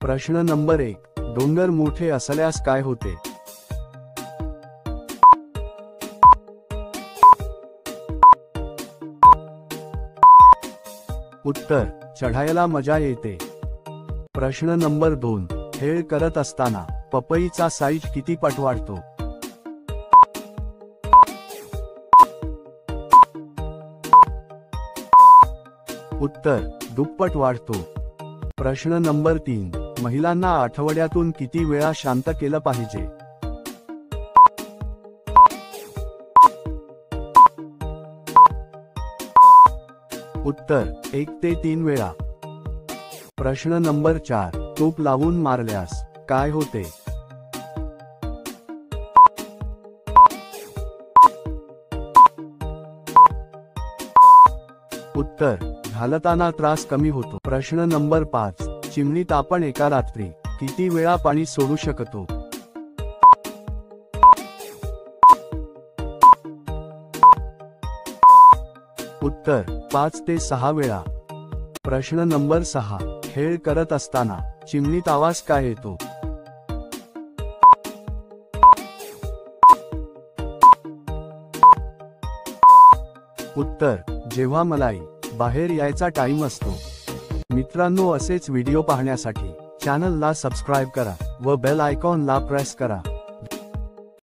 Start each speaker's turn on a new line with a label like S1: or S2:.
S1: प्रश्न नंबर 1, डोंगर मोठे असल्यास काय होते? उत्तर, चढायला मजा येते. प्रश्न नंबर 2, खेळ करत असताना पपईचा साईज किती पट वाढतो? उत्तर, दुप्पट वाढतो. प्रश्न नंबर 3, महिलांना आठवड्यातून किती वेळा शांत केलं पाहिजे? उत्तर, 1 ते 3 वेळा. प्रश्न नंबर 4, तूप लावून मारल्यास काय होते? उत्तर, घालताना त्रास कमी होतो. प्रश्न नंबर 5, चिमणीत आपण एका रात्री किती वेळा पाणी सोडू शकतो? उत्तर, 5 ते 6 वेळा. प्रश्न नंबर 6, खेळ करत असताना चिमणीत आवाज काय येतो? उत्तर, जेव्हा मलाई बाहेर यायचा टाइम असतो. मित्रांनो, असेच व्हिडिओ पाहण्यासाठी चॅनलला सबस्क्राइब करा व बेल आयकॉनला प्रेस करा.